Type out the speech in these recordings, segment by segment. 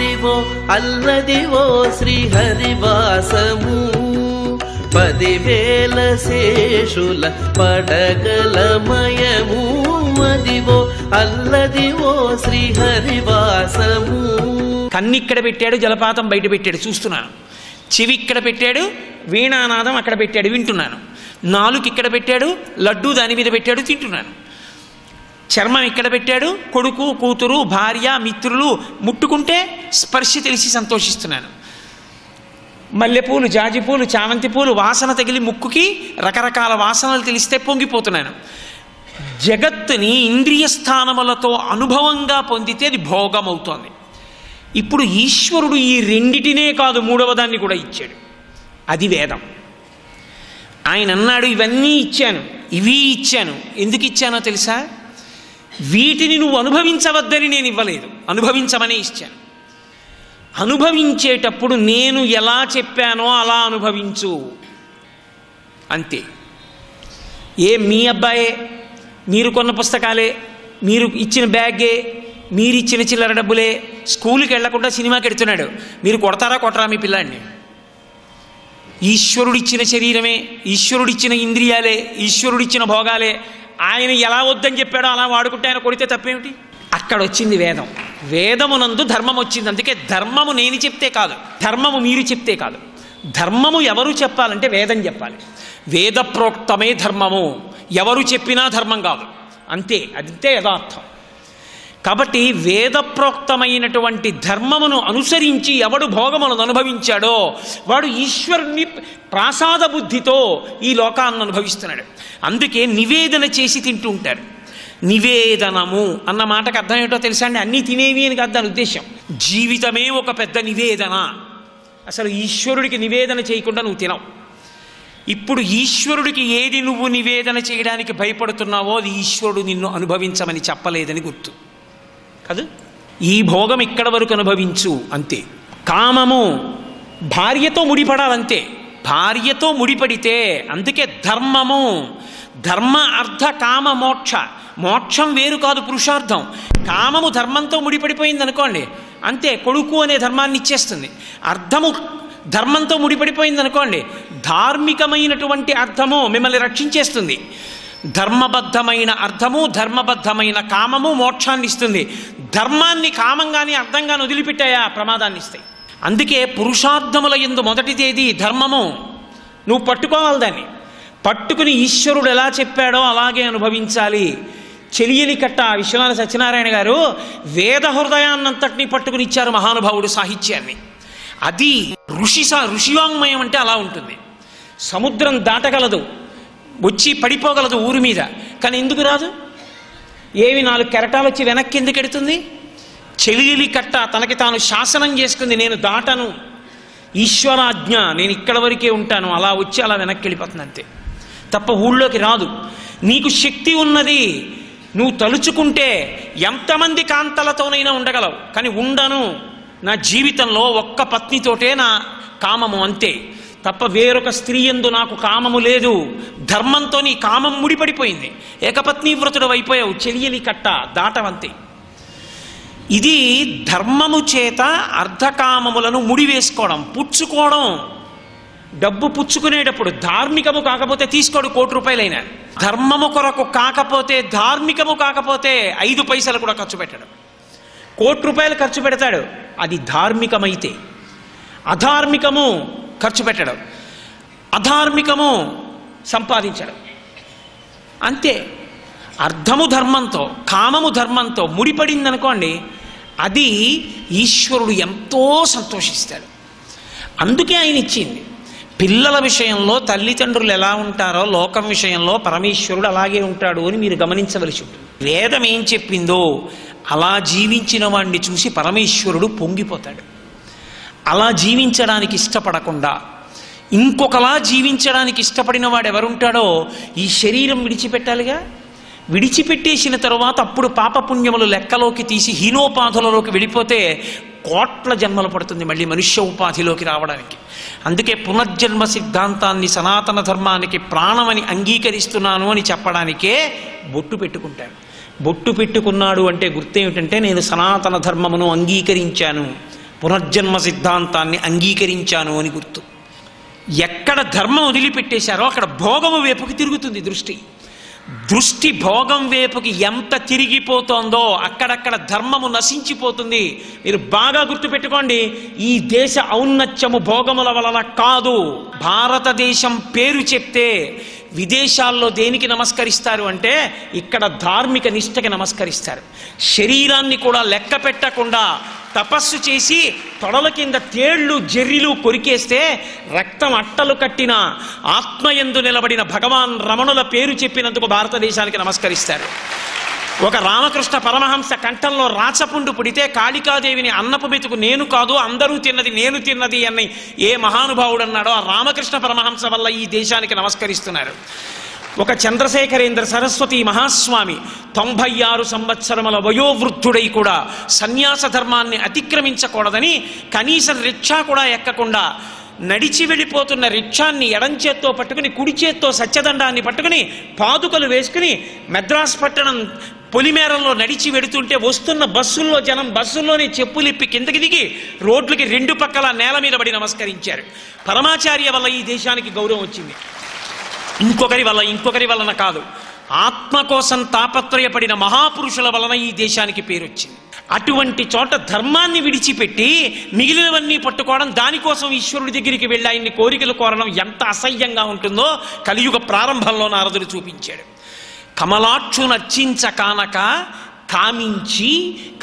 అదివో అల్లదివో శ్రీహరివాసము 10,000 శేషుల పడగలమయము అదివో అల్లదివో శ్రీహరివాసము. కన్నిక్కడ పెట్టాడు, జలపాతం బయట పెట్టాడు చూస్తున్నాను. చెవి ఇక్కడ పెట్టాడు, వీణానాదం అక్కడ పెట్టాడు వింటున్నాను. నాలుగు ఇక్కడ పెట్టాడు, లడ్డూ దాని మీద పెట్టాడు తింటున్నాను. చర్మం ఇక్కడ పెట్టాడు, కొడుకు కూతురు భార్య మిత్రులు ముట్టుకుంటే స్పర్శ తెలిసి సంతోషిస్తున్నాను. మల్లెపూలు జాజిపూలు చామంతి పూలు వాసన తగిలి ముక్కుకి రకరకాల వాసనలు తెలిస్తే పొంగిపోతున్నాను. జగత్తుని ఇంద్రియ స్థానములతో అనుభవంగా పొందితే అది భోగం అవుతోంది. ఇప్పుడు ఈశ్వరుడు ఈ రెండిటినే కాదు మూడవ దాన్ని కూడా ఇచ్చాడు. అది వేదం. ఆయన అన్నాడు ఇవన్నీ ఇచ్చాను, ఇవి ఇచ్చాను. ఎందుకు ఇచ్చానో తెలుసా? వీటిని నువ్వు అనుభవించవద్దని నేను ఇవ్వలేదు, అనుభవించమనే ఇచ్చాను. అనుభవించేటప్పుడు నేను ఎలా చెప్పానో అలా అనుభవించు అంతే. మీ అబ్బాయే, మీరు కొన్న పుస్తకాలే, మీరు ఇచ్చిన బ్యాగే, మీరు ఇచ్చిన చిల్లర డబ్బులే, స్కూల్కి వెళ్లకుండా సినిమాకి వెడుతున్నాడు, మీరు కొడతారా కొట్టరా మీ పిల్లాడిని? ఈశ్వరుడిచ్చిన శరీరమే, ఈశ్వరుడిచ్చిన ఇంద్రియాలే, ఈశ్వరుడిచ్చిన భోగాలే. ఆయన ఎలా వద్దని చెప్పాడో అలా వాడుకుంటే ఆయన కొడితే తప్పేమిటి? అక్కడ వచ్చింది వేదం. వేదమునందు ధర్మం వచ్చింది. అందుకే ధర్మము నేను చెప్తే కాదు, ధర్మము మీరు చెప్తే కాదు. ధర్మము ఎవరు చెప్పాలంటే వేదం చెప్పాలి. వేద ప్రోక్తమే ధర్మము, ఎవరు చెప్పినా ధర్మం కాదు. అంతే, అదంతే యథార్థం. కాబట్టి వేద ప్రోక్తమైనటువంటి ధర్మమును అనుసరించి ఎవడు భోగములను అనుభవించాడో వాడు ఈశ్వరుణ్ణి ప్రాసాద బుద్ధితో ఈ లోకాన్ని అనుభవిస్తున్నాడు. అందుకే నివేదన చేసి తింటూ ఉంటారు. నివేదనము అన్న మాటకు అర్థం ఏంటో తెలుసా అండి? అన్నీ తినేవి అని కాదు దాని ఉద్దేశం. జీవితమే ఒక పెద్ద నివేదన. అసలు ఈశ్వరుడికి నివేదన చేయకుండా నువ్వు తినవు. ఇప్పుడు ఈశ్వరుడికి ఏది నువ్వు నివేదన చేయడానికి భయపడుతున్నావో అది ఈశ్వరుడు నిన్ను అనుభవించమని చెప్పలేదని గుర్తు కాదు. ఈ భోగం ఇక్కడ వరకు అనుభవించు అంతే. కామము భార్యతో ముడిపడాలంతే. భార్యతో ముడిపడితే, అందుకే ధర్మము, ధర్మ అర్థ కామ మోక్ష. మోక్షం వేరు కాదు పురుషార్థం. కామము ధర్మంతో ముడిపడిపోయింది అనుకోండి, అంతే, కొడుకు అనే ధర్మాన్ని ఇచ్చేస్తుంది. అర్థము ధర్మంతో ముడిపడిపోయింది అనుకోండి, ధార్మికమైనటువంటి అర్థము మిమ్మల్ని రక్షించేస్తుంది. ధర్మబద్ధమైన అర్థము, ధర్మబద్ధమైన కామము మోక్షాన్ని ఇస్తుంది. ధర్మాన్ని కామంగాని అర్థంగాని వదిలిపెట్టాయా ప్రమాదాన్ని ఇస్తాయి. అందుకే పురుషార్థముల యందు మొదటిదేది ధర్మము. నువ్వు పట్టుకోవాలి దాన్ని. పట్టుకుని ఈశ్వరుడు ఎలా చెప్పాడో అలాగే అనుభవించాలి. చెలియలి కట్ట విశ్వనాథ సత్యనారాయణ గారు వేద హృదయాన్నంతటినీ పట్టుకుని ఇచ్చారు మహానుభావుడు సాహిత్యాన్ని. అది ఋషివాంగ్మయం అంటే అలా ఉంటుంది. సముద్రం దాటగలదు, వచ్చి పడిపోగలదు ఊరి మీద, కానీ ఎందుకు రాదు? ఏవి 4 కెరటాలు వచ్చి వెనక్కి ఎందుకు ఎడుతుంది? చెలియలి కట్ట తనకి తాను శాసనం చేసుకుంది, నేను దాటను, ఈశ్వరాజ్ఞ, నేను ఇక్కడ వరకే ఉంటాను, అలా వచ్చి అలా వెనక్కి వెళ్ళిపోతుంది అంతే తప్ప ఊళ్ళోకి రాదు. నీకు శక్తి ఉన్నది, నువ్వు తలుచుకుంటే ఎంతమంది కాంతలతోనైనా ఉండగలవు, కానీ ఉండను, నా జీవితంలో ఒక్క పత్నితోటే నా కామము అంతే తప్ప వేరొక స్త్రీ యందు నాకు కామము లేదు. ధర్మంతో నీ కామం ముడిపడిపోయింది, ఏకపత్ని వ్రతుడు అయిపోయావు, చెలియలి కట్ట దాటవంతే. ఇది ధర్మము చేత అర్ధకామములను ముడివేసుకోవడం, పుచ్చుకోవడం. డబ్బు పుచ్చుకునేటప్పుడు ధార్మికము కాకపోతే తీసుకోడు, 1 కోటి రూపాయలైనా. ధర్మము కొరకు కాకపోతే, ధార్మికము కాకపోతే 5 పైసలు కూడా ఖర్చు పెట్టాడు. 1 కోటి రూపాయలు ఖర్చు పెడతాడు, అది ధార్మికమైతే. అధార్మికము ఖర్చు పెట్టడం, అధార్మికము సంపాదించడం అంతే. అర్థము ధర్మంతో, కామము ధర్మంతో ముడిపడిందనుకోండి, అది ఈశ్వరుడు ఎంతో సంతోషిస్తాడు. అందుకే ఆయన ఇచ్చింది. పిల్లల విషయంలో తల్లిదండ్రులు ఎలా ఉంటారో లోకం విషయంలో పరమేశ్వరుడు అలాగే ఉంటాడు అని మీరు గమనించవలసి ఉంటుంది. వేదం ఏం చెప్పిందో అలా జీవించిన వాడిని చూసి పరమేశ్వరుడు పొంగిపోతాడు. అలా జీవించడానికి ఇష్టపడకుండా ఇంకొకలా జీవించడానికి ఇష్టపడిన వాడు ఎవరుంటాడో ఈ శరీరం విడిచిపెట్టాలిగా. విడిచిపెట్టేసిన తరువాత అప్పుడు పాపపుణ్యములు లెక్కలోకి తీసి హీనోపాధులలోకి వెళ్ళిపోతే కోట్ల జన్మలు పడుతుంది మళ్ళీ మనుష్య ఉపాధిలోకి రావడానికి. అందుకే పునర్జన్మ సిద్ధాంతాన్ని, సనాతన ధర్మానికి ప్రాణమని అంగీకరిస్తున్నాను అని చెప్పడానికే బొట్టు పెట్టుకుంటాడు. బొట్టు పెట్టుకున్నాడు అంటే గుర్తేమిటంటే నేను సనాతన ధర్మమును అంగీకరించాను, పునర్జన్మ సిద్ధాంతాన్ని అంగీకరించాను అని గుర్తు. ఎక్కడ ధర్మం వదిలిపెట్టేశారో అక్కడ భోగము వైపుకి తిరుగుతుంది దృష్టి. దృష్టి భోగం వైపుకి ఎంత తిరిగిపోతోందో అక్కడక్కడ ధర్మము నశించిపోతుంది. మీరు బాగా గుర్తుపెట్టుకోండి, ఈ దేశ ఔన్నత్యము భోగముల వలన కాదు. భారతదేశం పేరు చెప్తే విదేశాల్లో దేనికి నమస్కరిస్తారు అంటే ఇక్కడ ధార్మిక నిష్టకి నమస్కరిస్తారు. శరీరాన్ని కూడా లెక్క పెట్టకుండా తపస్సు చేసి తొడల కింద తేళ్లు జెర్రిలు కొరికేస్తే రక్తం అట్టలు కట్టిన ఆత్మయందు నిలబడిన భగవాన్ రమణుల పేరు చెప్పినందుకు భారతదేశానికి నమస్కరిస్తారు. ఒక రామకృష్ణ పరమహంస కంఠంలో రాచపుండు పుడితే కాళికాదేవిని అన్నపు మెతుకు నేను కాదు అందరూ తిన్నది నేను తిన్నది అని ఏ మహానుభావుడు అన్నాడో ఆ రామకృష్ణ పరమహంస వల్ల ఈ దేశానికి నమస్కరిస్తున్నారు. ఒక చంద్రశేఖరేంద్ర సరస్వతి మహాస్వామి 96 సంవత్సరముల వయోవృద్ధుడై కూడా సన్యాస ధర్మాన్ని అతిక్రమించకూడదని కనీసం రిక్షా కూడా ఎక్కకుండా నడిచి వెళ్ళిపోతున్న రిక్షాన్ని ఎడం చేత్తో పట్టుకుని కుడి చేత్తో సత్యదండాన్ని పట్టుకుని పాదుకలు వేసుకుని మద్రాసు పట్టణం పొలిమేరంలో నడిచి వెడుతుంటే వస్తున్న బస్సుల్లో జనం బస్సుల్లోనే చెప్పులిప్పి కిందకి దిగి రోడ్లకి 2 పక్కల నేల మీద పడి నమస్కరించారు. పరమాచార్య వల్ల ఈ దేశానికి గౌరవం వచ్చింది. ఇంకొకరి వలన కాదు, ఆత్మ కోసం తాపత్రయపడిన మహాపురుషుల వలన ఈ దేశానికి పేరు వచ్చింది. అటువంటి చోట ధర్మాన్ని విడిచిపెట్టి మిగిలినవన్నీ పట్టుకోవడం, దానికోసం ఈశ్వరుడి దగ్గరికి వెళ్ళి ఆయన్ని కోరికలు కోరడం ఎంత అసహ్యంగా ఉంటుందో కలియుగ ప్రారంభంలో నారదుడు చూపించాడు. కమలాక్షు నర్చించ కానక కామించి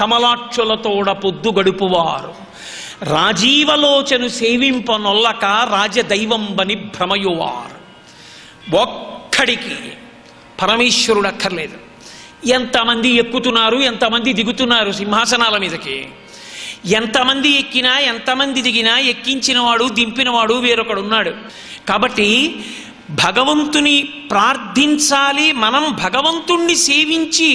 కమలాక్షులతోడ పొద్దు గడుపువారు రాజీవలోచను సేవింపనొల్లక రాజదైవంబని భ్రమయువారు. ఒక్కడికి పరమేశ్వరుడు అక్కర్లేదు. ఎంతమంది ఎక్కుతున్నారు, ఎంతమంది దిగుతున్నారు సింహాసనాల మీదకి. ఎంతమంది ఎక్కినా ఎంతమంది దిగినా ఎక్కించినవాడు దింపినవాడు వేరొకడు ఉన్నాడు. కాబట్టి భగవంతుని ప్రార్థించాలి. మనం భగవంతుణ్ణి సేవించి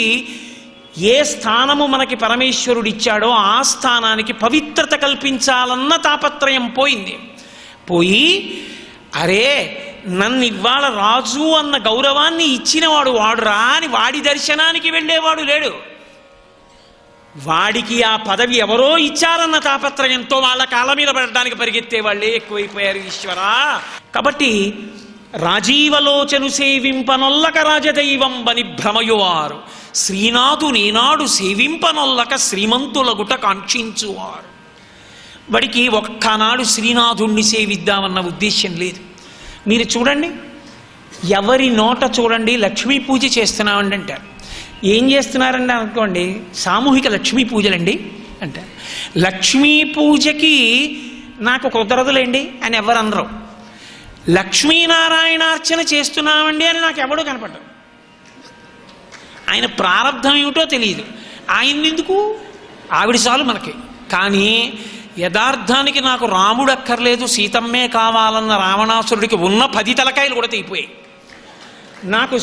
ఏ స్థానము మనకి పరమేశ్వరుడు ఇచ్చాడో ఆ స్థానానికి పవిత్రత కల్పించాలన్న తాపత్రయం పోయి అరే నన్ను ఇవాళ రాజు అన్న గౌరవాన్ని ఇచ్చినవాడు వాడురా అని వాడి దర్శనానికి వెళ్ళేవాడు లేడు. వాడికి ఆ పదవి ఎవరో ఇచ్చారన్న తాపత్రయంతో వాళ్ళ కాళ్ళ మీద పడడానికి పరిగెత్తే వాళ్ళే ఎక్కువైపోయారు ఈశ్వరా. కాబట్టి రాజీవలోచను సేవింపనొల్లక రాజదైవం బని భ్రమయువారు శ్రీనాథు నేనాడు సేవింపనొల్లక శ్రీమంతులగుట కాంక్షించువారు. వాడికి ఒక్కనాడు శ్రీనాథుణ్ణి సేవిద్దామన్న ఉద్దేశ్యం లేదు. మీరు చూడండి, ఎవరి నోట చూడండి లక్ష్మీ పూజ చేస్తున్నామండి అంటారు. ఏం చేస్తున్నారండి అనుకోండి, సామూహిక లక్ష్మీ పూజలండి అంటారు. లక్ష్మీ పూజకి నాకు కుదరదులేండి అని ఎవరు అనరు. లక్ష్మీనారాయణార్చన చేస్తున్నామండి అని నాకు ఎవడూ కనపడ్డారు. ఆయన ప్రారంధం ఏమిటో తెలియదు. ఆయన ఎందుకు, ఆవిడ చాలు మనకి. కానీ యథార్థానికి నాకు రాముడు అక్కర్లేదు సీతమ్మే కావాలన్న రావణాసురుడికి ఉన్న 10 తలకాయలు కూడా తెగిపోయాయి. నాకు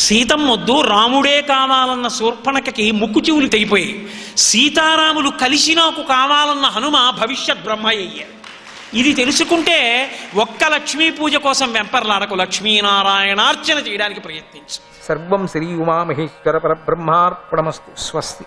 సీతమ్మ వద్దు రాముడే కావాలన్న శూర్పణఖకి ముక్కు చెవులు తెగిపోయాయి. సీతారాములు కలిసి నాకు కావాలన్న హనుమ భవిష్యత్ బ్రహ్మ అయ్యారు. ఇది తెలుసుకుంటే ఒక్క లక్ష్మీ పూజ కోసం వెంపర్లాడకు, లక్ష్మీనారాయణార్చన చేయడానికి ప్రయత్నించు. సర్వం శ్రీ ఉమామహేశ్వర పరబ్రహ్మార్పణమస్తు. స్వస్తి.